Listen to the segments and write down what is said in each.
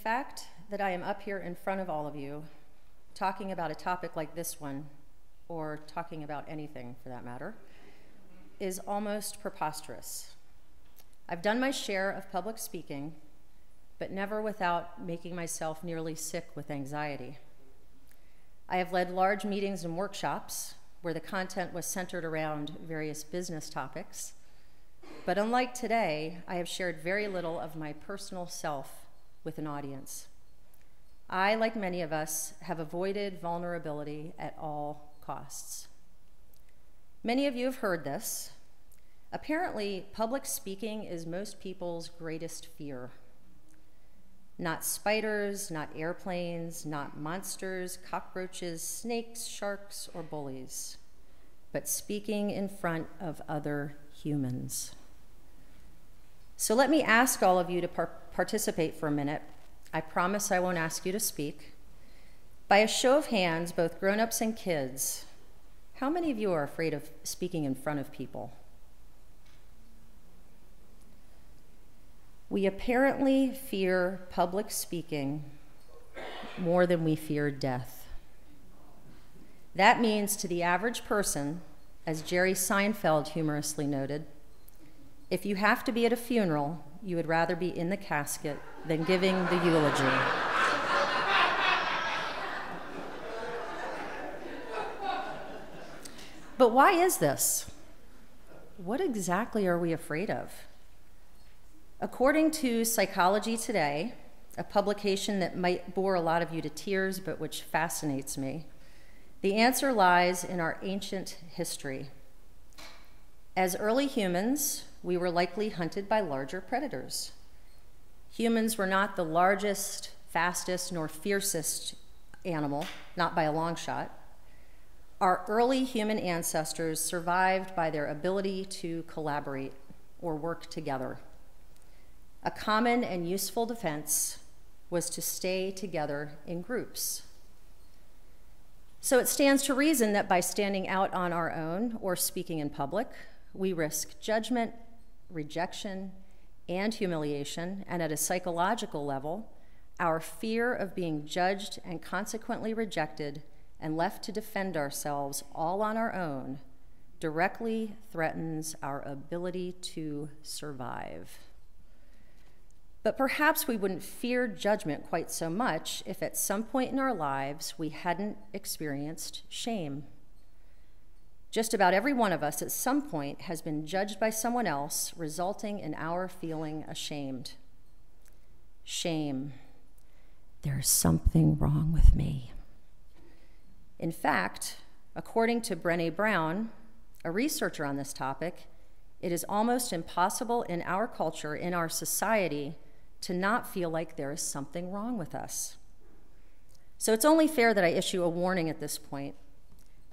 fact that I am up here in front of all of you talking about a topic like this one, or talking about anything for that matter, is almost preposterous. I've done my share of public speaking, but never without making myself nearly sick with anxiety. I have led large meetings and workshops where the content was centered around various business topics, but unlike today, I have shared very little of my personal self with an audience. I, like many of us, have avoided vulnerability at all costs. Many of you have heard this. Apparently, public speaking is most people's greatest fear. Not spiders, not airplanes, not monsters, cockroaches, snakes, sharks, or bullies, but speaking in front of other humans. So let me ask all of you to participate for a minute. I promise I won't ask you to speak. By a show of hands, both grown-ups and kids, how many of you are afraid of speaking in front of people? We apparently fear public speaking more than we fear death. That means to the average person, as Jerry Seinfeld humorously noted, if you have to be at a funeral, you would rather be in the casket than giving the eulogy. But why is this? What exactly are we afraid of? According to Psychology Today, a publication that might bore a lot of you to tears, but which fascinates me, the answer lies in our ancient history. As early humans, we were likely hunted by larger predators. Humans were not the largest, fastest, nor fiercest animal, not by a long shot. Our early human ancestors survived by their ability to collaborate or work together. A common and useful defense was to stay together in groups. So it stands to reason that by standing out on our own or speaking in public, we risk judgment, rejection, and humiliation, and at a psychological level, our fear of being judged and consequently rejected and left to defend ourselves all on our own directly threatens our ability to survive. But perhaps we wouldn't fear judgment quite so much if at some point in our lives we hadn't experienced shame. Just about every one of us at some point has been judged by someone else, resulting in our feeling ashamed. Shame. There's something wrong with me. In fact, according to Brene Brown, a researcher on this topic, it is almost impossible in our culture, in our society, to not feel like there is something wrong with us. So it's only fair that I issue a warning at this point.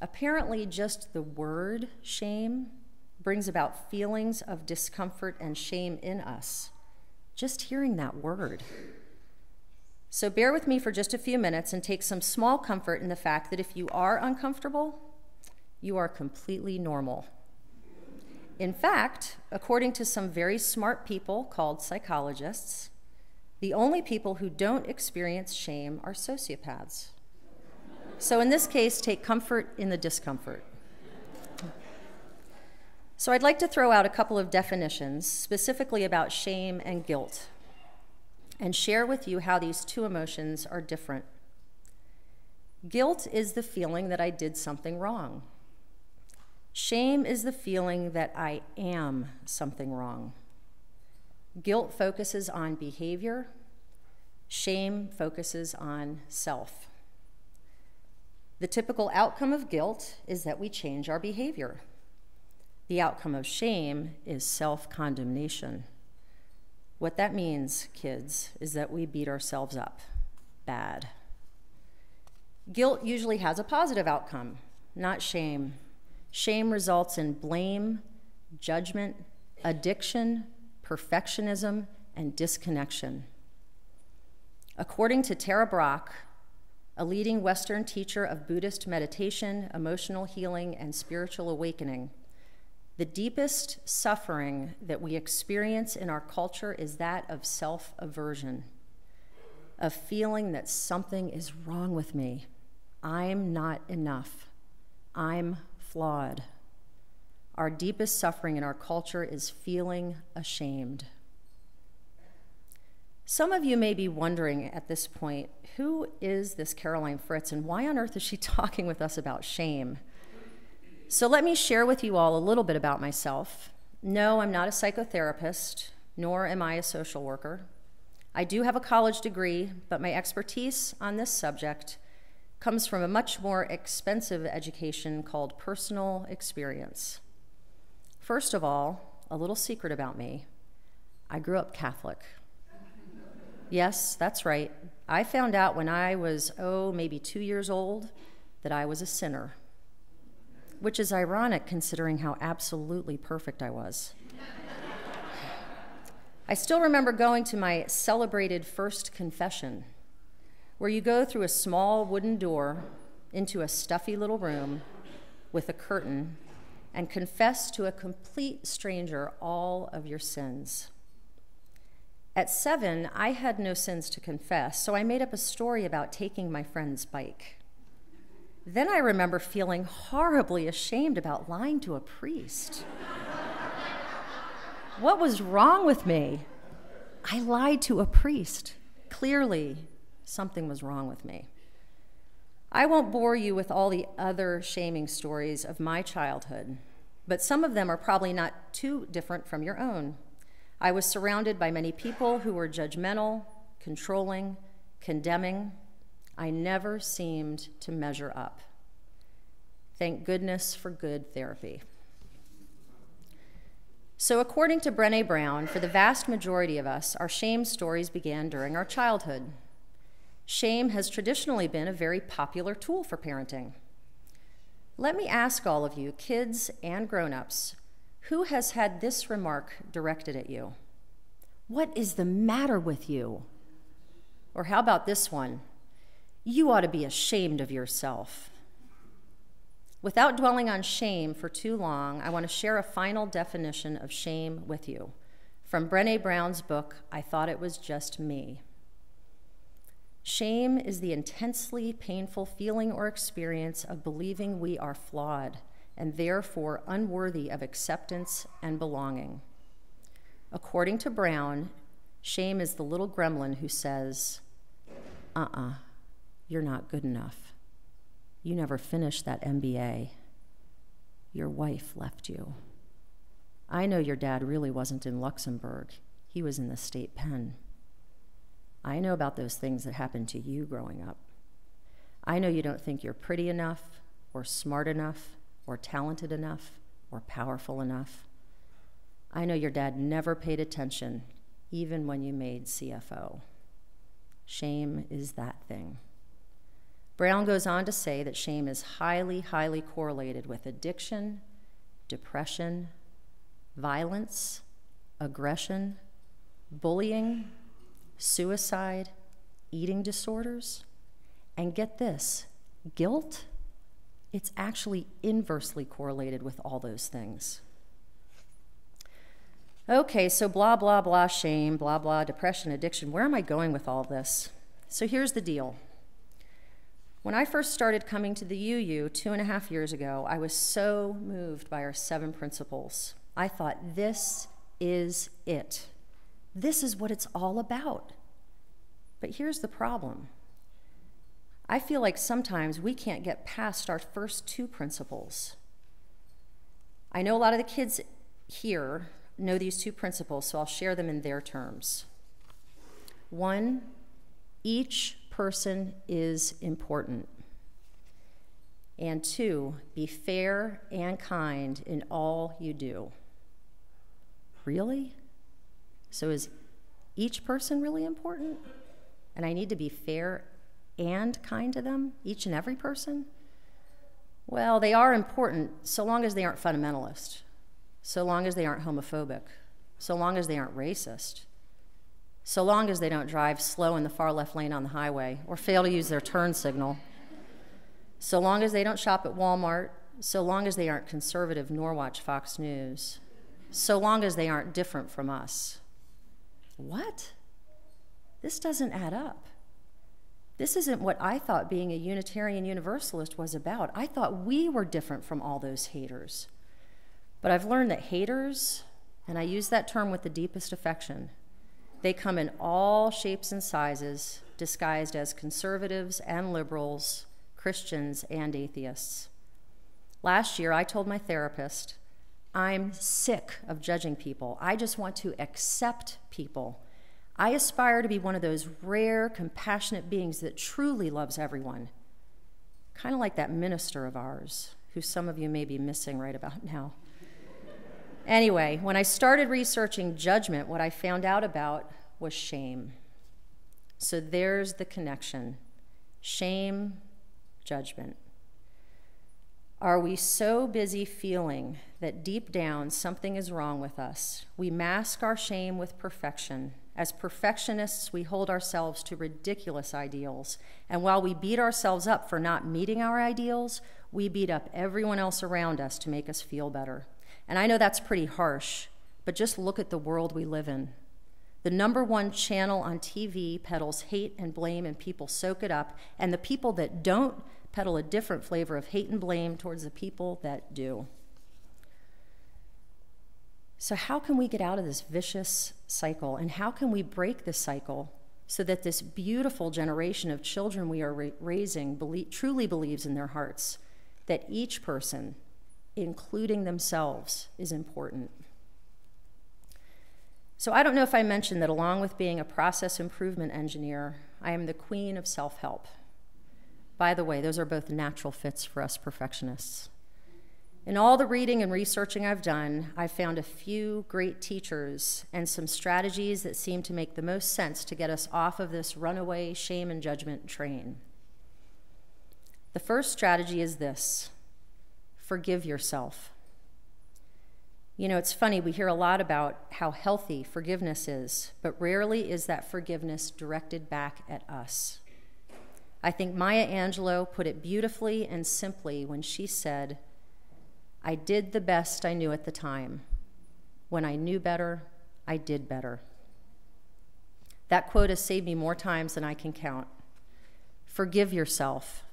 Apparently, just the word shame brings about feelings of discomfort and shame in us. Just hearing that word. So bear with me for just a few minutes and take some small comfort in the fact that if you are uncomfortable, you are completely normal. In fact, according to some very smart people called psychologists, the only people who don't experience shame are sociopaths. So in this case, take comfort in the discomfort. So I'd like to throw out a couple of definitions, specifically about shame and guilt, and share with you how these two emotions are different. Guilt is the feeling that I did something wrong. Shame is the feeling that I am something wrong. Guilt focuses on behavior. Shame focuses on self. The typical outcome of guilt is that we change our behavior. The outcome of shame is self-condemnation. What that means, kids, is that we beat ourselves up bad. Guilt usually has a positive outcome, not shame. Shame results in blame, judgment, addiction, perfectionism, and disconnection. According to Brach, a leading Western teacher of Buddhist meditation, emotional healing, and spiritual awakening, the deepest suffering that we experience in our culture is that of self-aversion. of feeling that something is wrong with me. I'm not enough. I'm flawed. Our deepest suffering in our culture is feeling ashamed. Some of you may be wondering at this point, who is this Caroline Fritz and why on earth is she talking with us about shame? So let me share with you all a little bit about myself. No, I'm not a psychotherapist, nor am I a social worker. I do have a college degree, but my expertise on this subject comes from a much more expensive education called personal experience. First of all, a little secret about me. I grew up Catholic. Yes, that's right. I found out when I was, maybe 2 years old, that I was a sinner, which is ironic considering how absolutely perfect I was. I still remember going to my celebrated first confession, where you go through a small wooden door into a stuffy little room with a curtain and confess to a complete stranger all of your sins. At 7, I had no sins to confess, so I made up a story about taking my friend's bike. Then I remember feeling horribly ashamed about lying to a priest. What was wrong with me? I lied to a priest. Clearly, something was wrong with me. I won't bore you with all the other shaming stories of my childhood, but some of them are probably not too different from your own. I was surrounded by many people who were judgmental, controlling, condemning. I never seemed to measure up. Thank goodness for good therapy. So according to Brene Brown, for the vast majority of us, our shame stories began during our childhood. Shame has traditionally been a very popular tool for parenting. Let me ask all of you, kids and grown-ups, who has had this remark directed at you? What is the matter with you? Or how about this one? You ought to be ashamed of yourself. Without dwelling on shame for too long, I want to share a final definition of shame with you from Brene Brown's book, I Thought It Was Just Me. Shame is the intensely painful feeling or experience of believing we are flawed and therefore unworthy of acceptance and belonging. According to Brown, shame is the little gremlin who says, you're not good enough. You never finished that MBA. Your wife left you. I know your dad really wasn't in Luxembourg. He was in the state pen. I know about those things that happened to you growing up. I know you don't think you're pretty enough or smart enough or talented enough, or powerful enough. I know your dad never paid attention, even when you made CFO. Shame is that thing. Brown goes on to say that shame is highly, highly correlated with addiction, depression, violence, aggression, bullying, suicide, eating disorders, and get this, guilt. It's actually inversely correlated with all those things. Okay, so blah, blah, blah, shame, blah, blah, depression, addiction. Where am I going with all this? So here's the deal. When I first started coming to the UU 2.5 years ago, I was so moved by our 7 principles. I thought, this is it. This is what it's all about. But here's the problem. I feel like sometimes we can't get past our first 2 principles. I know a lot of the kids here know these 2 principles, so I'll share them in their terms. 1, each person is important. And 2, be fair and kind in all you do. Really? So is each person really important? And I need to be fair and kind to them, each and every person? Well, they are important so long as they aren't fundamentalist, so long as they aren't homophobic, so long as they aren't racist, so long as they don't drive slow in the far left lane on the highway or fail to use their turn signal, so long as they don't shop at Walmart, so long as they aren't conservative nor watch Fox News, so long as they aren't different from us. What? This doesn't add up. This isn't what I thought being a Unitarian Universalist was about. I thought we were different from all those haters. But I've learned that haters, and I use that term with the deepest affection, they come in all shapes and sizes, disguised as conservatives and liberals, Christians and atheists. Last year, I told my therapist, I'm sick of judging people. I just want to accept people. I aspire to be one of those rare, compassionate beings that truly loves everyone. Kind of like that minister of ours, who some of you may be missing right about now. Anyway, when I started researching judgment, what I found out about was shame. So there's the connection. Shame, judgment. Are we so busy feeling that deep down something is wrong with us? We mask our shame with perfection. As perfectionists, we hold ourselves to ridiculous ideals. And while we beat ourselves up for not meeting our ideals, we beat up everyone else around us to make us feel better. And I know that's pretty harsh, but just look at the world we live in. The #1 channel on TV peddles hate and blame, and people soak it up. And the people that don't peddle a different flavor of hate and blame towards the people that do. So how can we get out of this vicious cycle? And how can we break this cycle so that this beautiful generation of children we are raising truly believes in their hearts that each person, including themselves, is important? So I don't know if I mentioned that along with being a process improvement engineer, I am the queen of self-help. By the way, those are both natural fits for us perfectionists. In all the reading and researching I've done, I've found a few great teachers and some strategies that seem to make the most sense to get us off of this runaway shame and judgment train. The first strategy is this: forgive yourself. You know, it's funny, we hear a lot about how healthy forgiveness is, but rarely is that forgiveness directed back at us. I think Maya Angelou put it beautifully and simply when she said, I did the best I knew at the time. When I knew better, I did better. That quote has saved me more times than I can count. Forgive yourself.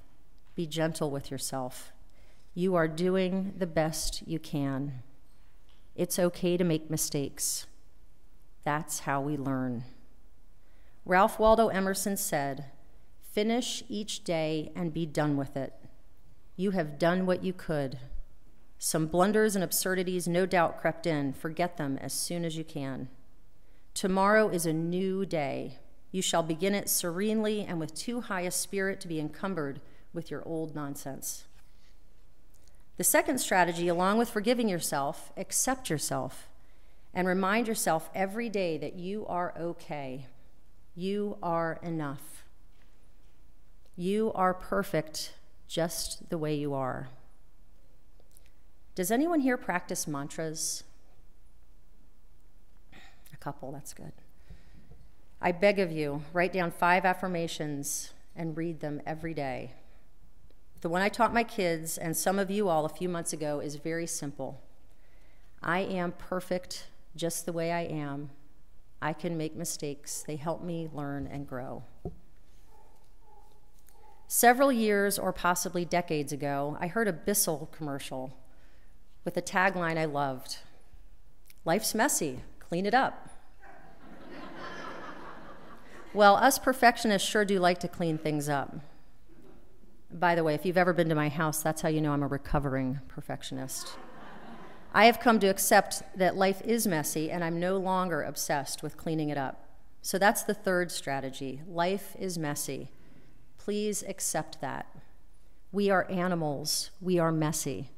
Be gentle with yourself. You are doing the best you can. It's okay to make mistakes. That's how we learn. Ralph Waldo Emerson said, finish each day and be done with it. You have done what you could. Some blunders and absurdities no doubt crept in. Forget them as soon as you can. Tomorrow is a new day. You shall begin it serenely and with too high a spirit to be encumbered with your old nonsense. The second strategy, along with forgiving yourself, accept yourself and remind yourself every day that you are okay. You are enough. You are perfect just the way you are. Does anyone here practice mantras? A couple, that's good. I beg of you, write down 5 affirmations and read them every day. The one I taught my kids, and some of you all a few months ago, is very simple. I am perfect just the way I am. I can make mistakes. They help me learn and grow. Several years or possibly decades ago, I heard a Bissell commercial with a tagline I loved. Life's messy, clean it up. Well, us perfectionists sure do like to clean things up. By the way, if you've ever been to my house, that's how you know I'm a recovering perfectionist. I have come to accept that life is messy, and I'm no longer obsessed with cleaning it up. So that's the third strategy. Life is messy. Please accept that. We are animals. We are messy.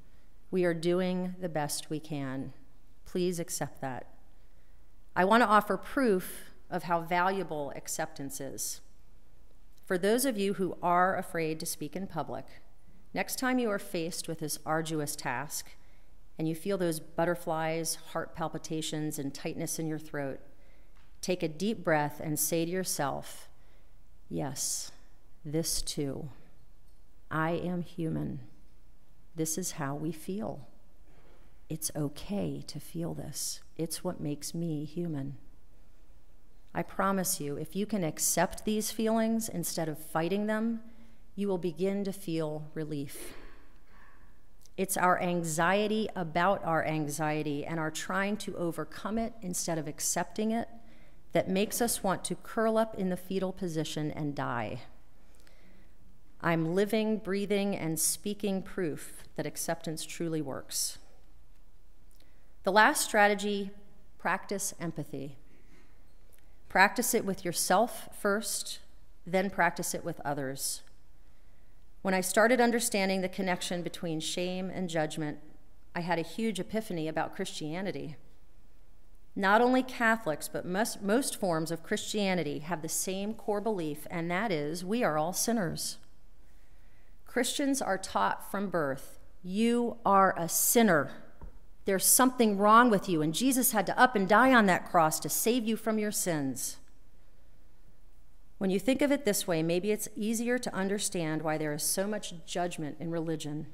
We are doing the best we can. Please accept that. I want to offer proof of how valuable acceptance is. For those of you who are afraid to speak in public, next time you are faced with this arduous task and you feel those butterflies, heart palpitations, and tightness in your throat, take a deep breath and say to yourself, yes, this too. I am human. This is how we feel. It's okay to feel this. It's what makes me human. I promise you, if you can accept these feelings instead of fighting them, you will begin to feel relief. It's our anxiety about our anxiety and our trying to overcome it instead of accepting it that makes us want to curl up in the fetal position and die. I'm living, breathing, and speaking proof that acceptance truly works. The last strategy, practice empathy. Practice it with yourself first, then practice it with others. When I started understanding the connection between shame and judgment, I had a huge epiphany about Christianity. Not only Catholics, but most forms of Christianity have the same core belief, and that is, we are all sinners. Christians are taught from birth, you are a sinner. There's something wrong with you, and Jesus had to up and die on that cross to save you from your sins. When you think of it this way, maybe it's easier to understand why there is so much judgment in religion.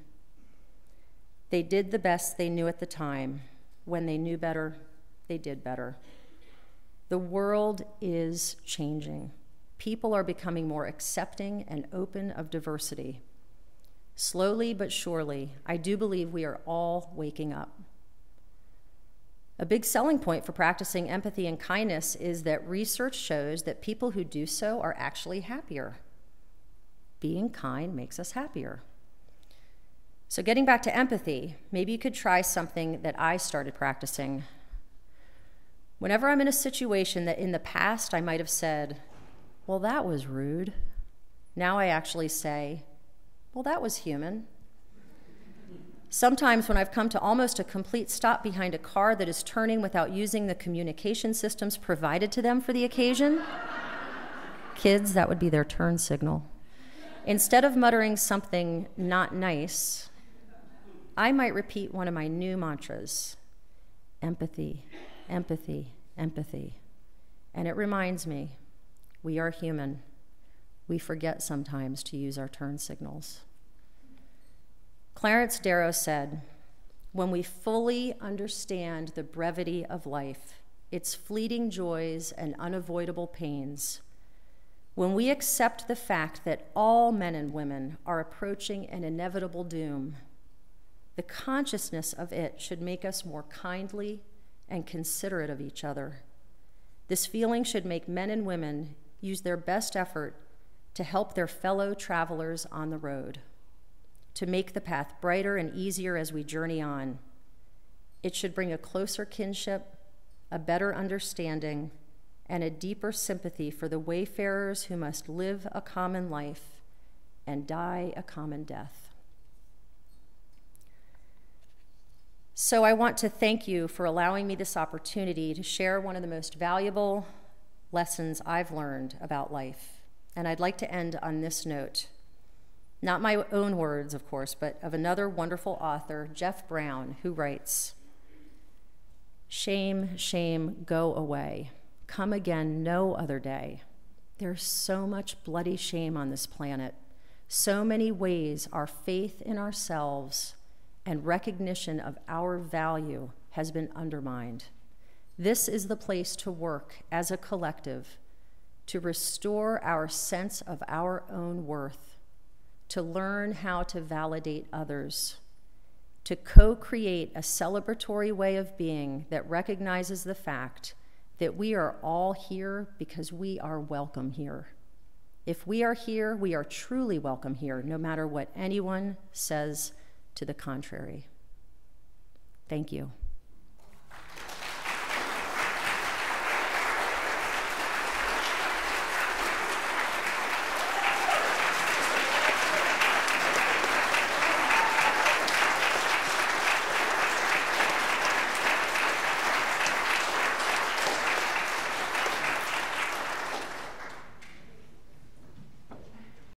They did the best they knew at the time. When they knew better, they did better. The world is changing. People are becoming more accepting and open of diversity. Slowly but surely, I do believe we are all waking up. A big selling point for practicing empathy and kindness is that research shows that people who do so are actually happier. Being kind makes us happier. So getting back to empathy, maybe you could try something that I started practicing. Whenever I'm in a situation that in the past I might have said, well, that was rude, now I actually say, well, that was human. Sometimes when I've come to almost a complete stop behind a car that is turning without using the communication systems provided to them for the occasion, kids, that would be their turn signal. Instead of muttering something not nice, I might repeat one of my new mantras, empathy, empathy, empathy. And it reminds me, we are human. We forget sometimes to use our turn signals. Clarence Darrow said, when we fully understand the brevity of life, its fleeting joys and unavoidable pains, when we accept the fact that all men and women are approaching an inevitable doom, the consciousness of it should make us more kindly and considerate of each other. This feeling should make men and women use their best effort to help their fellow travelers on the road, to make the path brighter and easier as we journey on. It should bring a closer kinship, a better understanding, and a deeper sympathy for the wayfarers who must live a common life and die a common death. So I want to thank you for allowing me this opportunity to share one of the most valuable lessons I've learned about life. And I'd like to end on this note. Not my own words, of course, but of another wonderful author, Jeff Brown, who writes, "Shame, shame, go away. Come again no other day. There's so much bloody shame on this planet. So many ways our faith in ourselves and recognition of our value has been undermined. This is the place to work as a collective to restore our sense of our own worth, to learn how to validate others, to co-create a celebratory way of being that recognizes the fact that we are all here because we are welcome here. If we are here, we are truly welcome here, no matter what anyone says to the contrary." Thank you.